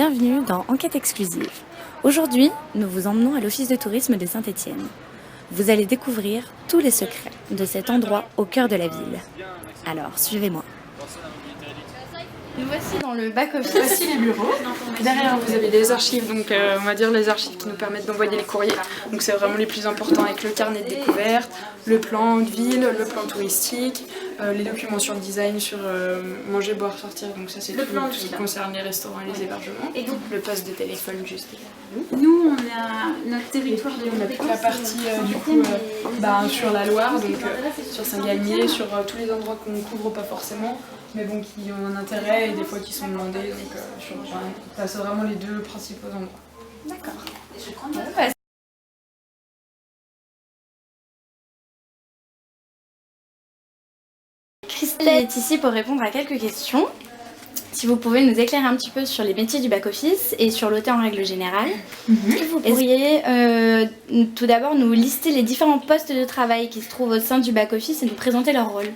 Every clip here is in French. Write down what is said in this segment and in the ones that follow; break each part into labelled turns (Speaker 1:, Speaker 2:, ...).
Speaker 1: Bienvenue dans Enquête exclusive. Aujourd'hui, nous vous emmenons à l'Office de tourisme de Saint-Étienne. Vous allez découvrir tous les secrets de cet endroit au cœur de la ville. Alors, suivez-moi. Nous voici dans le back-office.
Speaker 2: Voici les bureaux. Derrière, vous avez les archives, donc on va dire les archives qui nous permettent d'envoyer les courriers. Donc c'est vraiment les plus importants avec le carnet de découverte, le plan de ville, le plan touristique, les documents sur le design, sur manger, boire, sortir. Donc ça c'est tout ce qui concerne les restaurants et les hébergements. Et donc le poste de téléphone juste derrière
Speaker 3: nous, on a notre territoire de
Speaker 2: on a toute la partie sur la Loire, donc sur Saint-Galmier, sur tous les endroits qu'on ne couvre pas forcément, mais bon, qui ont un intérêt et des fois qui sont demandés. Donc c'est vraiment les deux principaux endroits.
Speaker 1: D'accord. Christelle est ici pour répondre à quelques questions. Si vous pouvez nous éclairer un petit peu sur les métiers du back-office et sur l'OT en règle générale. Vous pourriez tout d'abord nous lister les différents postes de travail qui se trouvent au sein du back-office et nous présenter leur rôle.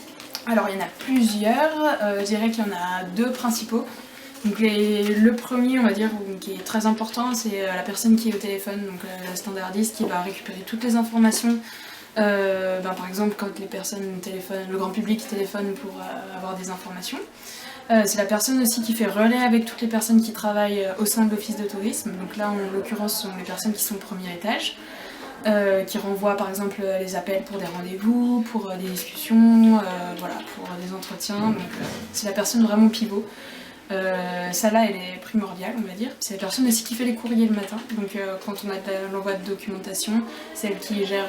Speaker 2: Alors il y en a plusieurs, je dirais qu'il y en a deux principaux. Donc le premier, on va dire, qui est très important, c'est la personne qui est au téléphone, donc la standardiste qui va récupérer toutes les informations. Par exemple, quand les personnes téléphonent, le grand public téléphone pour avoir des informations. C'est la personne aussi qui fait relais avec toutes les personnes qui travaillent au sein de l'office de tourisme. Donc là, en l'occurrence, ce sont les personnes qui sont au premier étage, qui renvoient par exemple les appels pour des rendez-vous, pour des discussions, pour des entretiens. Donc c'est la personne vraiment pivot. Celle-là, elle est primordiale, on va dire. C'est la personne aussi qui fait les courriers le matin. Donc quand on a l'envoi de documentation, c'est elle qui gère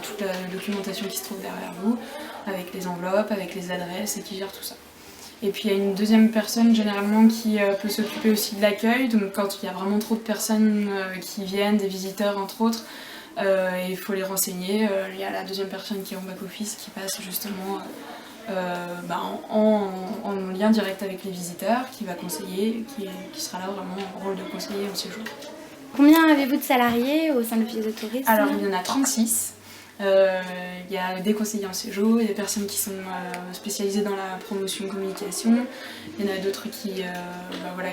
Speaker 2: toute la documentation qui se trouve derrière vous, avec les enveloppes, avec les adresses, et qui gère tout ça. Et puis il y a une deuxième personne généralement qui peut s'occuper aussi de l'accueil. Donc quand il y a vraiment trop de personnes qui viennent, des visiteurs entre autres, il faut les renseigner. Il y a la deuxième personne qui est en back-office qui passe justement en lien direct avec les visiteurs, qui va conseiller, qui sera là vraiment en rôle de conseiller au séjour.
Speaker 1: Combien avez-vous de salariés au sein de l'office de tourisme?
Speaker 2: Alors il y en a 36. Il y a des conseillers en séjour, il y a des personnes qui sont spécialisées dans la promotion communication, il y en a d'autres qui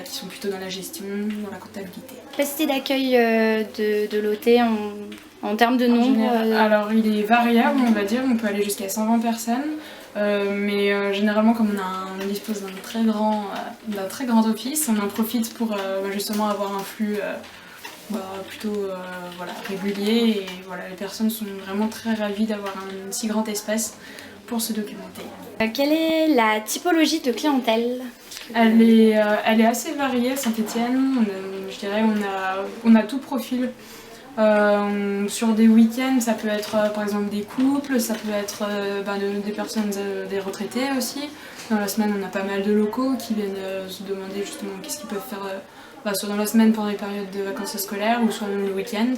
Speaker 2: sont plutôt dans la gestion, dans la comptabilité.
Speaker 1: Capacité d'accueil de l'OT en termes de nombre
Speaker 2: Alors il est variable, on va dire, on peut aller jusqu'à 120 personnes, mais généralement comme on dispose d'un très grand office, on en profite pour justement avoir un flux plutôt régulier, et les personnes sont vraiment très ravies d'avoir un si grand espace pour se documenter.
Speaker 1: Quelle est la typologie de clientèle?
Speaker 2: Elle est assez variée à Saint-Étienne. Je dirais on a tout profil. Sur des week-ends, ça peut être par exemple des couples, ça peut être des personnes, des retraités aussi. Dans la semaine, on a pas mal de locaux qui viennent se demander justement qu'est-ce qu'ils peuvent faire soit dans la semaine pendant les périodes de vacances scolaires ou soit même le week-end.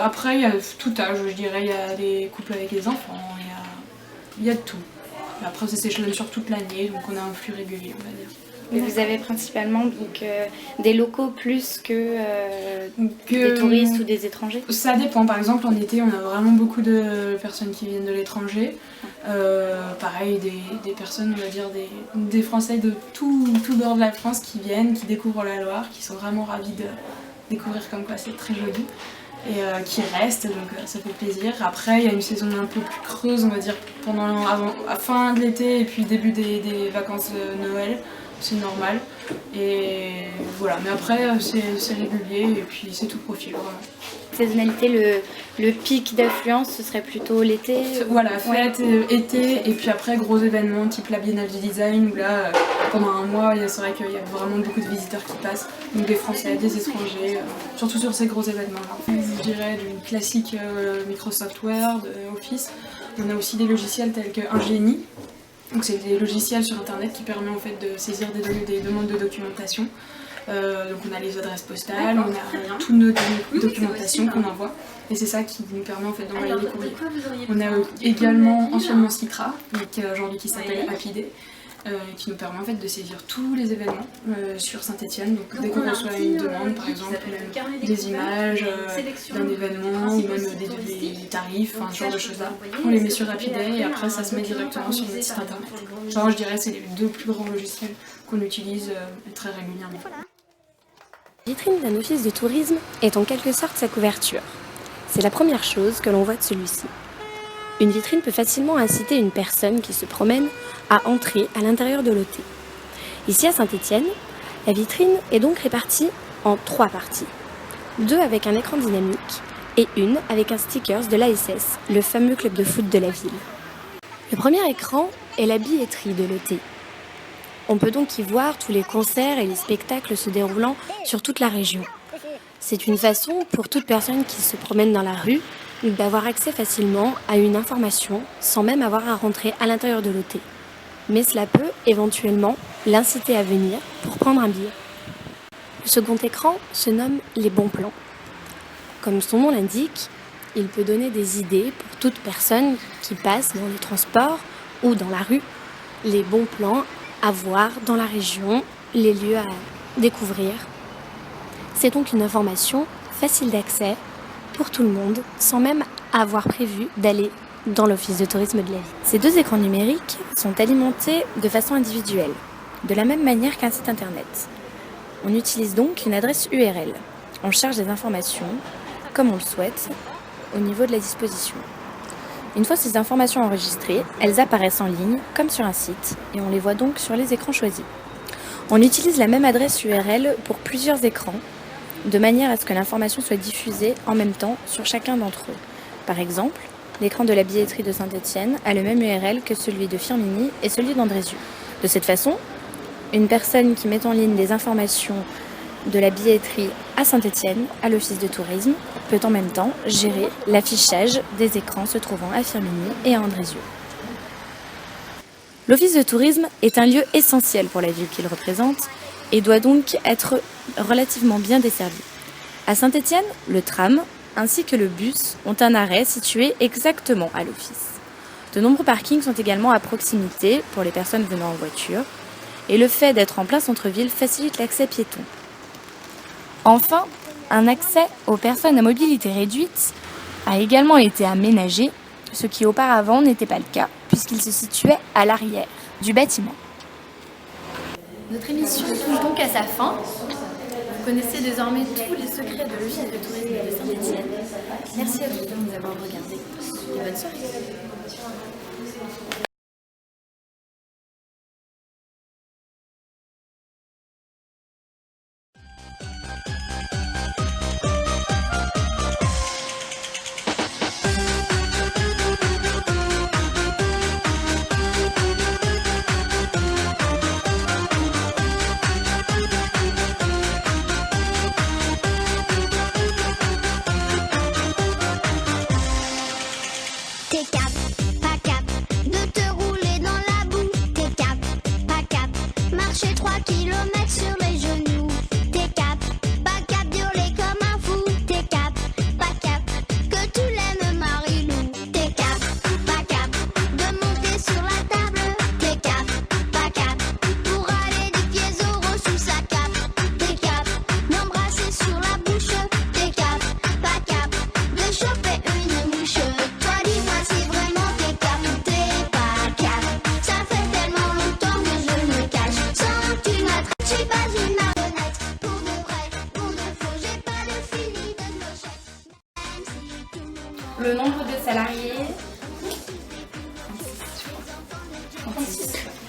Speaker 2: Après, il y a tout âge, je dirais. Il y a des couples avec des enfants, il y a de tout. Après, ça s'échelonne sur toute l'année, donc on a un flux régulier, on va dire.
Speaker 1: Et vous avez principalement des locaux plus que des touristes ou des étrangers? Ça
Speaker 2: dépend. Par exemple, en été, on a vraiment beaucoup de personnes qui viennent de l'étranger. Pareil, des personnes, on va dire, des Français de tout bord de la France qui viennent, qui découvrent la Loire, qui sont vraiment ravis de découvrir comme quoi c'est très joli. Et qui restent, donc ça fait plaisir. Après, il y a une saison un peu plus creuse, on va dire, à fin de l'été et puis début des vacances de Noël. C'est normal, et voilà, mais après c'est régulier et puis c'est tout profil vraiment.
Speaker 1: Saisonnalité, le pic d'affluence, ce serait plutôt l'été?
Speaker 2: Voilà, fête, été, et puis après gros événements type la Biennale du Design, où là pendant un mois c'est vrai qu'il y a vraiment beaucoup de visiteurs qui passent, donc des Français, des étrangers, surtout sur ces gros événements là. Je dirais du classique Microsoft Word, Office. On a aussi des logiciels tels que Ingénie. Donc c'est des logiciels sur internet qui permettent en fait de saisir des demandes de documentation. Donc on a les adresses postales, on a toutes nos documentations qu'on envoie, et c'est ça qui nous permet en fait d'envoyer les courriers. On a également anciennement Citra, aujourd'hui qui s'appelle Apidé, qui nous permet en fait de saisir tous les événements sur Saint-Étienne. Donc dès qu'on reçoit une demande, par exemple, des images d'un événement ou même des tarifs, ce genre de choses-là, on les met sur Apidé et après ça se met directement sur notre site internet. Genre je dirais c'est les deux plus grands logiciels qu'on utilise très régulièrement.
Speaker 4: La vitrine d'un office de tourisme est en quelque sorte sa couverture. C'est la première chose que l'on voit de celui-ci. Une vitrine peut facilement inciter une personne qui se promène à entrer à l'intérieur de l'hôtel. Ici à Saint-Étienne, la vitrine est donc répartie en 3 parties. 2 avec un écran dynamique et une avec un sticker de l'ASS, le fameux club de foot de la ville. Le premier écran est la billetterie de l'hôtel. On peut donc y voir tous les concerts et les spectacles se déroulant sur toute la région. C'est une façon pour toute personne qui se promène dans la rue d'avoir accès facilement à une information sans même avoir à rentrer à l'intérieur de l'hôtel. Mais cela peut éventuellement l'inciter à venir pour prendre un billet. Le second écran se nomme les bons plans. Comme son nom l'indique, il peut donner des idées pour toute personne qui passe dans les transports ou dans la rue, les bons plans à voir dans la région, les lieux à découvrir. C'est donc une information facile d'accès pour tout le monde, sans même avoir prévu d'aller dans l'office de tourisme de la ville. Ces 2 écrans numériques sont alimentés de façon individuelle, de la même manière qu'un site internet. On utilise donc une adresse URL. On charge des informations, comme on le souhaite, au niveau de la disposition. Une fois ces informations enregistrées, elles apparaissent en ligne, comme sur un site, et on les voit donc sur les écrans choisis. On utilise la même adresse URL pour plusieurs écrans, de manière à ce que l'information soit diffusée en même temps sur chacun d'entre eux. Par exemple, l'écran de la billetterie de Saint-Étienne a le même URL que celui de Firminy et celui d'Andrézieux. De cette façon, une personne qui met en ligne des informations de la billetterie à Saint-Étienne, à l'office de tourisme, peut en même temps gérer l'affichage des écrans se trouvant à Firminy et à Andrézieux. L'office de tourisme est un lieu essentiel pour la ville qu'il représente et doit donc être relativement bien desservi. À Saint-Étienne, le tram ainsi que le bus ont un arrêt situé exactement à l'office. De nombreux parkings sont également à proximité pour les personnes venant en voiture et le fait d'être en plein centre-ville facilite l'accès piéton. Enfin, un accès aux personnes à mobilité réduite a également été aménagé, ce qui auparavant n'était pas le cas, puisqu'il se situait à l'arrière du bâtiment. Notre émission touche donc à sa fin. Vous connaissez désormais tous les secrets de l'office de tourisme de Saint-Étienne. Merci à tous de nous avoir regardés et bonne soirée.
Speaker 5: T'es cap, pas cap, de te rouler dans la boue. T'es cap, pas cap, marcher 3 kilomètres sur les genoux. T'es cap, pas cap, d'hurler comme un fou. T'es cap, pas cap, que tu l'aimes Marilou. T'es cap, pas cap, de monter sur la table. T'es cap, pas cap, pour aller des pieds oraux sous sa cape. T'es cap, d'embrasser sur la bouche. T'es cap, pas cap, de choper une mouche. Toi dis-moi si vraiment t'es cap ou t'es pas cap. Ça fait tellement longtemps que je me cache. Sans que tu m'attrapes, je suis pas une marionnette. Pour de vrai, pour de faux, j'ai pas de fini de clochette. Même si tout le monde
Speaker 1: Le nombre de salariés.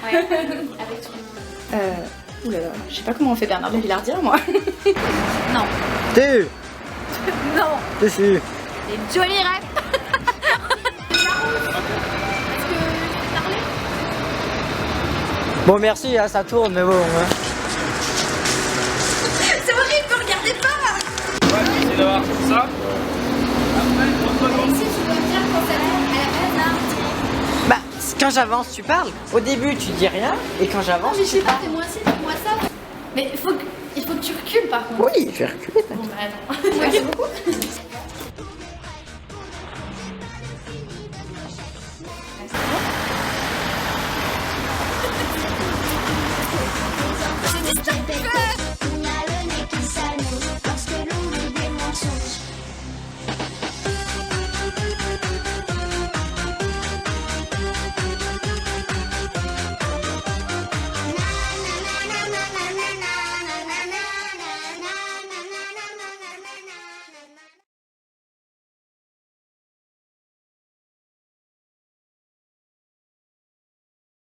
Speaker 3: Ouais, avec tout le monde.
Speaker 1: Oulala, je sais pas comment on fait Bernard de Villardière, moi. Non.
Speaker 6: T'es
Speaker 1: Non.
Speaker 6: dessus.
Speaker 1: C'est Johnny Rep.
Speaker 6: Bon merci, hein, ça tourne, mais bon. Hein.
Speaker 1: C'est horrible, ne regardez pas.
Speaker 7: C'est d'avoir ça.
Speaker 1: Si tu dois dire quand ça tourne à la base, hein.
Speaker 6: Bah, quand j'avance, tu parles. Au début, tu dis rien, et quand j'avance,
Speaker 1: Mais je
Speaker 6: tu
Speaker 1: sais pas,
Speaker 6: parles.
Speaker 1: fais-moi ci, fais-moi ça. Mais il faut que tu recules par contre.
Speaker 6: Oui, je vais reculer.
Speaker 1: Bon bah attends. Merci beaucoup.